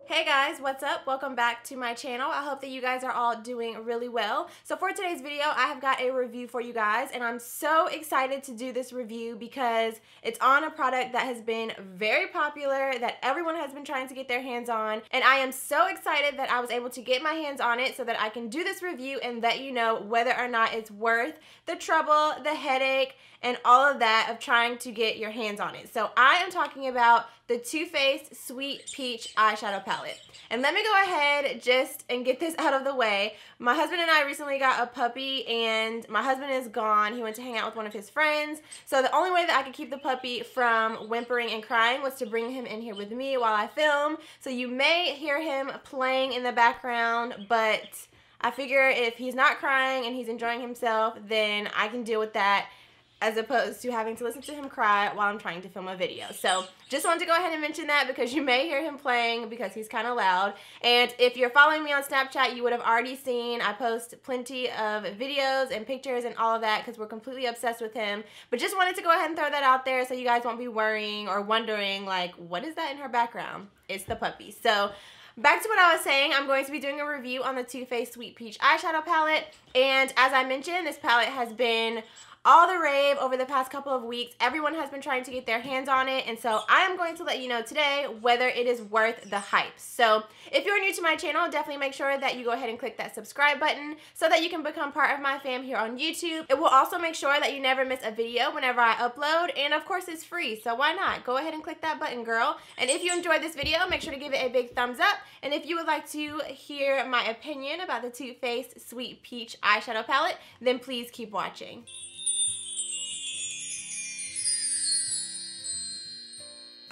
Hey guys, what's up? Welcome back to my channel. I hope that you guys are all doing really well. So for today's video, I have got a review for you guys, and I'm so excited to do this review because it's on a product that has been very popular, that everyone has been trying to get their hands on, and I am so excited that I was able to get my hands on it so that I can do this review and let you know whether or not it's worth the trouble, the headache, and all of that of trying to get your hands on it. So I am talking about the Too Faced Sweet Peach Eyeshadow Palette. And let me go ahead and get this out of the way. My husband and I recently got a puppy, and my husband is gone. He went to hang out with one of his friends. So the only way that I could keep the puppy from whimpering and crying was to bring him in here with me while I film. So you may hear him playing in the background, but I figure if he's not crying and he's enjoying himself, then I can deal with that, as opposed to having to listen to him cry while I'm trying to film a video. So just wanted to go ahead and mention that because you may hear him playing because he's kind of loud. And if you're following me on Snapchat, you would have already seen I post plenty of videos and pictures and all of that because we're completely obsessed with him. But just wanted to go ahead and throw that out there so you guys won't be worrying or wondering, like, what is that in her background? It's the puppy. So back to what I was saying, I'm going to be doing a review on the Too Faced Sweet Peach Eyeshadow Palette. And as I mentioned, this palette has been all the rave over the past couple of weeks. Everyone has been trying to get their hands on it, and so I am going to let you know today whether it is worth the hype. So if you're new to my channel, definitely make sure that you go ahead and click that subscribe button so that you can become part of my fam here on YouTube. It will also make sure that you never miss a video whenever I upload, and of course it's free, so why not? Go ahead and click that button, girl. And if you enjoyed this video, make sure to give it a big thumbs up, and if you would like to hear my opinion about the Too Faced Sweet Peach Eyeshadow Palette, then please keep watching.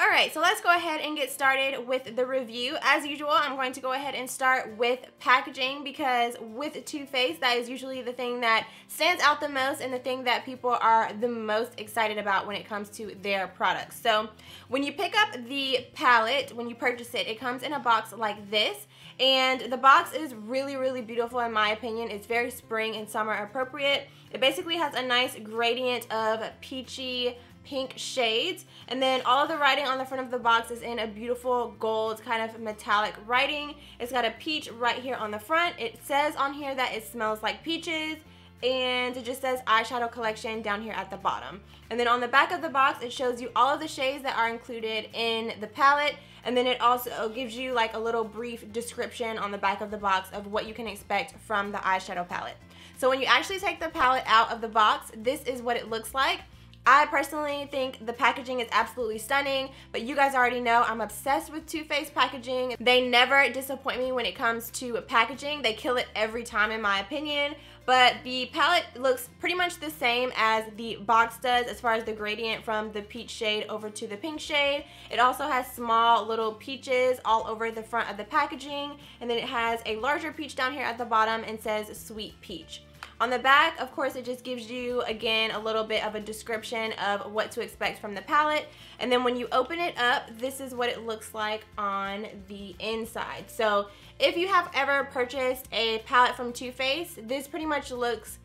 Alright, so let's go ahead and get started with the review. As usual, I'm going to go ahead and start with packaging because with Too Faced, that is usually the thing that stands out the most and the thing that people are the most excited about when it comes to their products. So when you pick up the palette, when you purchase it, it comes in a box like this. And the box is really, really beautiful in my opinion. It's very spring and summer appropriate. It basically has a nice gradient of peachy pink shades, and then all of the writing on the front of the box is in a beautiful gold kind of metallic writing. It's got a peach right here on the front. It says on here that it smells like peaches, and it just says eyeshadow collection down here at the bottom. And then on the back of the box, it shows you all of the shades that are included in the palette, and then it also gives you like a little brief description on the back of the box of what you can expect from the eyeshadow palette. So when you actually take the palette out of the box, this is what it looks like. I personally think the packaging is absolutely stunning, but you guys already know I'm obsessed with Too Faced packaging. They never disappoint me when it comes to packaging. They kill it every time in my opinion, but the palette looks pretty much the same as the box does as far as the gradient from the peach shade over to the pink shade. It also has small little peaches all over the front of the packaging, and then it has a larger peach down here at the bottom and says Sweet Peach. On the back, of course, it just gives you, again, a little bit of a description of what to expect from the palette. And then when you open it up, this is what it looks like on the inside. So if you have ever purchased a palette from Too Faced, this pretty much looks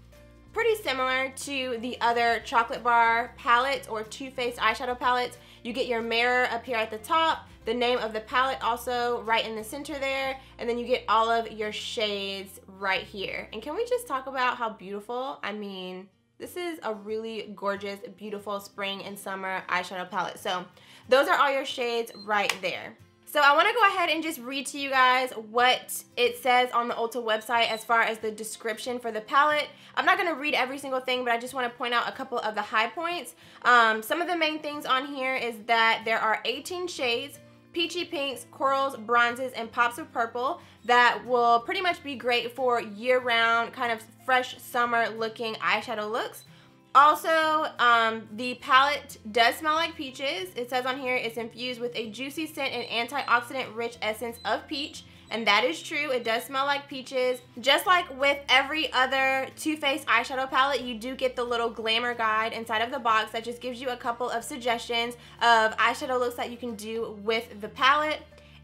pretty similar to the other chocolate bar palettes or Too Faced eyeshadow palettes. You get your mirror up here at the top, the name of the palette also right in the center there, and then you get all of your shades right here. And can we just talk about how beautiful? I mean, this is a really gorgeous, beautiful spring and summer eyeshadow palette. So those are all your shades right there. So I want to go ahead and just read to you guys what it says on the Ulta website as far as the description for the palette. I'm not going to read every single thing, but I just want to point out a couple of the high points. Some of the main things on here is that there are 18 shades, peachy pinks, corals, bronzes, and pops of purple that will pretty much be great for year-round, kind of fresh summer looking eyeshadow looks. Also, the palette does smell like peaches. It says on here it's infused with a juicy scent and antioxidant rich essence of peach. And that is true. It does smell like peaches. Just like with every other Too Faced eyeshadow palette, you do get the little glamour guide inside of the box that just gives you a couple of suggestions of eyeshadow looks that you can do with the palette.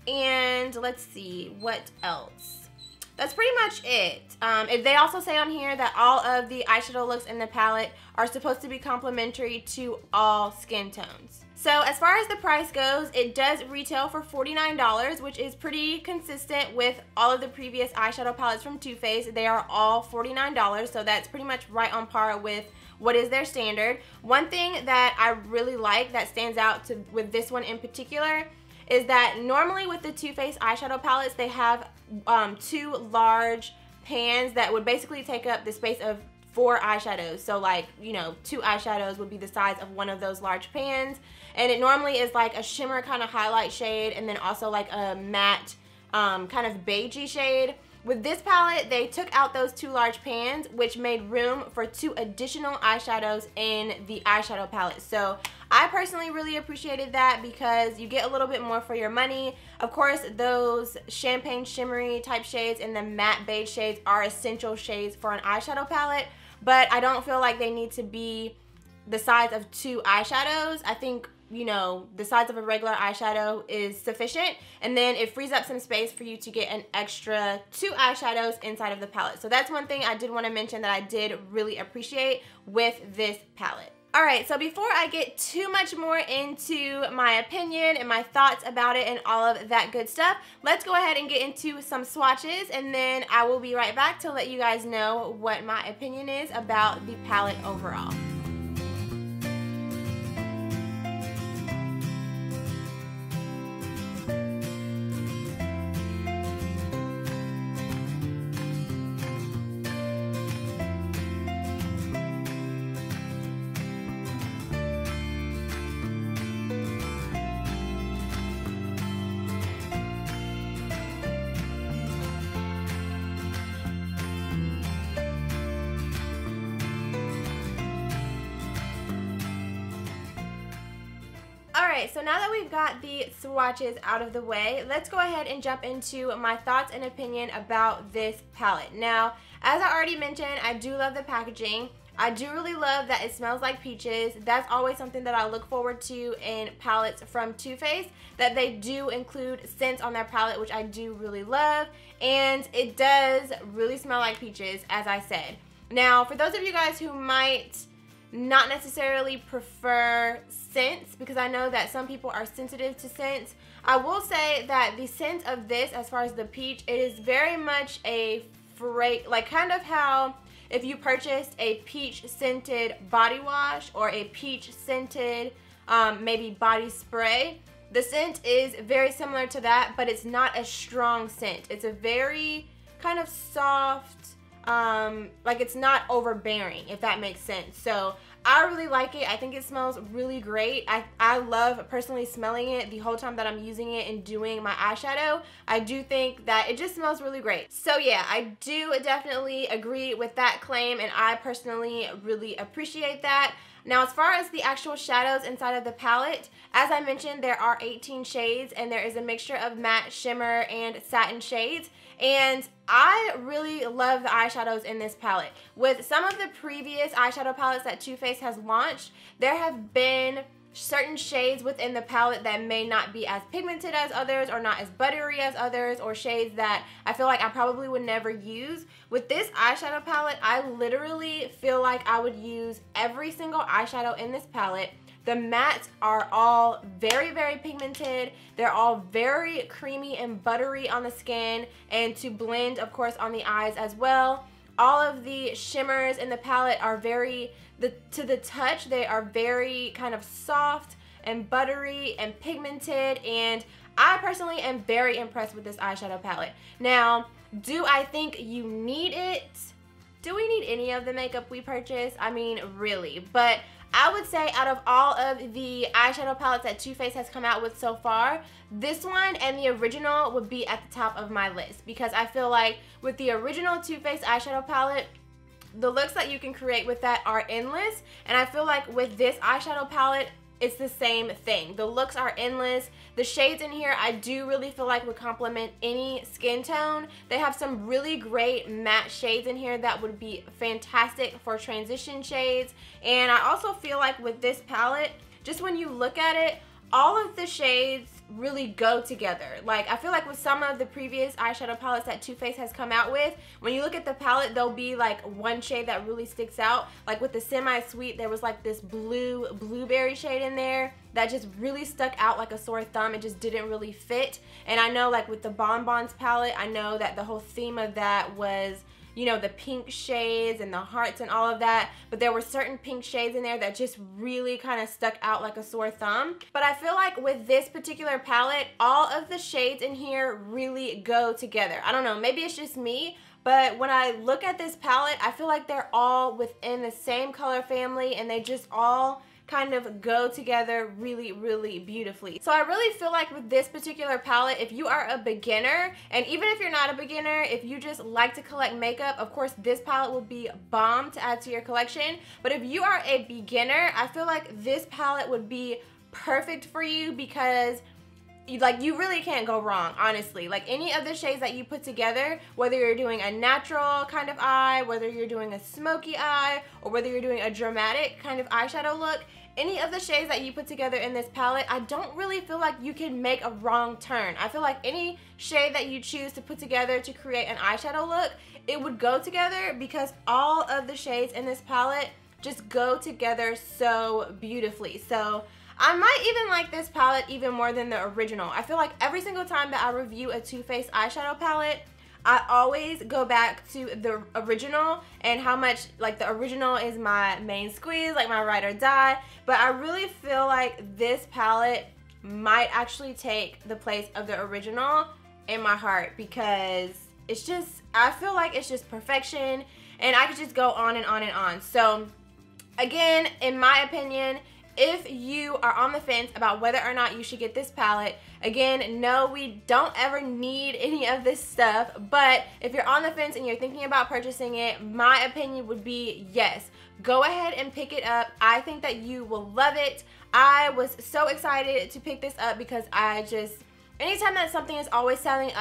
And let's see, what else? that's pretty much it. They also say on here that all of the eyeshadow looks in the palette are supposed to be complementary to all skin tones. So as far as the price goes, it does retail for $49, which is pretty consistent with all of the previous eyeshadow palettes from Too Faced. They are all $49, so that's pretty much right on par with what is their standard. One thing that I really like that stands out with this one in particular is that normally with the Too Faced eyeshadow palettes, they have two large pans that would basically take up the space of 4 eyeshadows. So like, you know, 2 eyeshadows would be the size of one of those large pans. And it normally is like a shimmer kind of highlight shade and then also like a matte kind of beigey shade. With this palette, they took out those 2 large pans, which made room for 2 additional eyeshadows in the eyeshadow palette. So I personally really appreciated that because you get a little bit more for your money. Of course, those champagne shimmery type shades and the matte beige shades are essential shades for an eyeshadow palette, but I don't feel like they need to be the size of 2 eyeshadows. I think, you know, the size of a regular eyeshadow is sufficient, and then it frees up some space for you to get an extra 2 eyeshadows inside of the palette. So that's one thing I did want to mention that I did really appreciate with this palette. Alright, so before I get too much more into my opinion and my thoughts about it and all of that good stuff, let's go ahead and get into some swatches, and then I will be right back to let you guys know what my opinion is about the palette overall. Alright, so now that we've got the swatches out of the way, let's go ahead and jump into my thoughts and opinion about this palette. Now, as I already mentioned, I do love the packaging. I do really love that it smells like peaches. That's always something that I look forward to in palettes from Too Faced, that they do include scents on their palette, which I do really love. And it does really smell like peaches, as I said. Now, for those of you guys who might not necessarily prefer scents, because I know that some people are sensitive to scents, I will say that the scent of this, as far as the peach, it is very much a like kind of how if you purchased a peach scented body wash or a peach scented maybe body spray. The scent is very similar to that, but it's not a strong scent. It's a very kind of soft, like it's not overbearing, if that makes sense. So I really like it. I think it smells really great. I love personally smelling it the whole time that I'm using it and doing my eyeshadow. I do think that it just smells really great. So yeah, I do definitely agree with that claim, and I personally really appreciate that. Now, as far as the actual shadows inside of the palette, as I mentioned, there are 18 shades, and there is a mixture of matte, shimmer, and satin shades. And I really love the eyeshadows in this palette. With some of the previous eyeshadow palettes that Too Faced has launched, there have been certain shades within the palette that may not be as pigmented as others or not as buttery as others, or shades that I feel like I probably would never use. With this eyeshadow palette, I literally feel like I would use every single eyeshadow in this palette. The mattes are all very, very pigmented. They're all very creamy and buttery on the skin, and to blend, of course, on the eyes as well. All of the shimmers in the palette are very, to the touch, they are very kind of soft and buttery and pigmented, and I personally am very impressed with this eyeshadow palette. Now, do I think you need it? Do we need any of the makeup we purchase? I mean, really, but I would say out of all of the eyeshadow palettes that Too Faced has come out with so far, this one and the original would be at the top of my list, because I feel like with the original Too Faced eyeshadow palette, the looks that you can create with that are endless, and I feel like with this eyeshadow palette, it's the same thing. The looks are endless. The shades in here I do really feel like would complement any skin tone. They have some really great matte shades in here that would be fantastic for transition shades. And I also feel like with this palette, just when you look at it, all of the shades really go together. Like, I feel like with some of the previous eyeshadow palettes that Too Faced has come out with, when you look at the palette, there'll be like one shade that really sticks out. Like with the Semi-Sweet, there was like this blueberry shade in there that just really stuck out like a sore thumb. It just didn't really fit. And I know like with the Bonbons palette, I know that the whole theme of that was, you know, the pink shades and the hearts and all of that, but there were certain pink shades in there that just really kind of stuck out like a sore thumb. But I feel like with this particular palette, all of the shades in here really go together. I don't know, maybe it's just me, but when I look at this palette, I feel like they're all within the same color family and they just all kind of go together really, really beautifully. So I really feel like with this particular palette, if you are a beginner, and even if you're not a beginner, if you just like to collect makeup, of course this palette will be bomb to add to your collection. But if you are a beginner, I feel like this palette would be perfect for you because you really can't go wrong, honestly. Like any of the shades that you put together, whether you're doing a natural kind of eye, whether you're doing a smoky eye, or whether you're doing a dramatic kind of eyeshadow look, any of the shades that you put together in this palette, I don't really feel like you can make a wrong turn. I feel like any shade that you choose to put together to create an eyeshadow look, it would go together because all of the shades in this palette just go together so beautifully. So I might even like this palette even more than the original. I feel like every single time that I review a Too Faced eyeshadow palette, I always go back to the original and how much, like, the original is my main squeeze, like my ride or die. But I really feel like this palette might actually take the place of the original in my heart because it's just, I feel like it's just perfection and I could just go on and on and on. So again, in my opinion, if you are on the fence about whether or not you should get this palette, again, no, we don't ever need any of this stuff, but if you're on the fence and you're thinking about purchasing it, my opinion would be yes. Go ahead and pick it up. I think that you will love it. I was so excited to pick this up because I just, anytime that something is always selling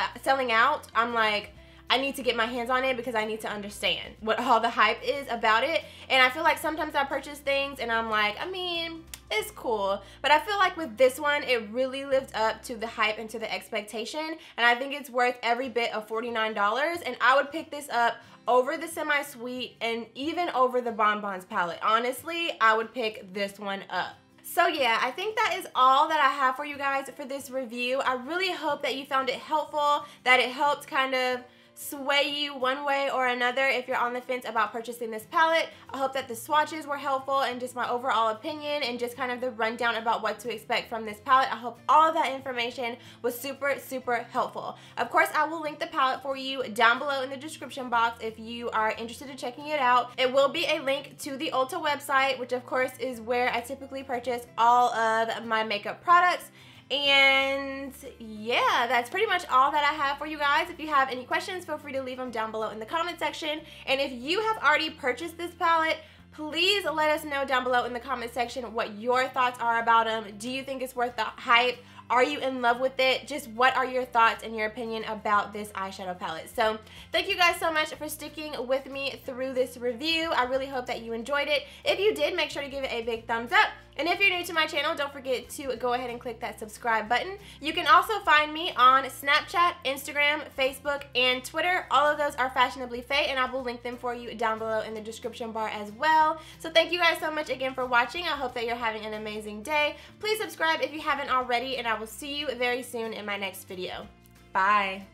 out, I'm like, I need to get my hands on it because I need to understand what all the hype is about it. And I feel like sometimes I purchase things and I'm like, I mean, it's cool. But I feel like with this one, it really lived up to the hype and to the expectation. And I think it's worth every bit of $49. And I would pick this up over the Semi-Sweet and even over the Bonbons palette. Honestly, I would pick this one up. So yeah, I think that is all that I have for you guys for this review. I really hope that you found it helpful, that it helped kind of sway you one way or another if you're on the fence about purchasing this palette. I hope that the swatches were helpful and just my overall opinion and just kind of the rundown about what to expect from this palette. I hope all of that information was super, super helpful. Of course, I will link the palette for you down below in the description box if you are interested in checking it out. It will be a link to the Ulta website, which of course is where I typically purchase all of my makeup products. And yeah, that's pretty much all that I have for you guys. If you have any questions, feel free to leave them down below in the comment section. And if you have already purchased this palette, please let us know down below in the comment section what your thoughts are about them. Do you think it's worth the hype? Are you in love with it? Just what are your thoughts and your opinion about this eyeshadow palette? So thank you guys so much for sticking with me through this review. I really hope that you enjoyed it. If you did, make sure to give it a big thumbs up. And if you're new to my channel, don't forget to go ahead and click that subscribe button. You can also find me on Snapchat, Instagram, Facebook, and Twitter. All of those are FashionablyFayy, and I will link them for you down below in the description bar as well. So thank you guys so much again for watching. I hope that you're having an amazing day. Please subscribe if you haven't already, and I will see you very soon in my next video. Bye.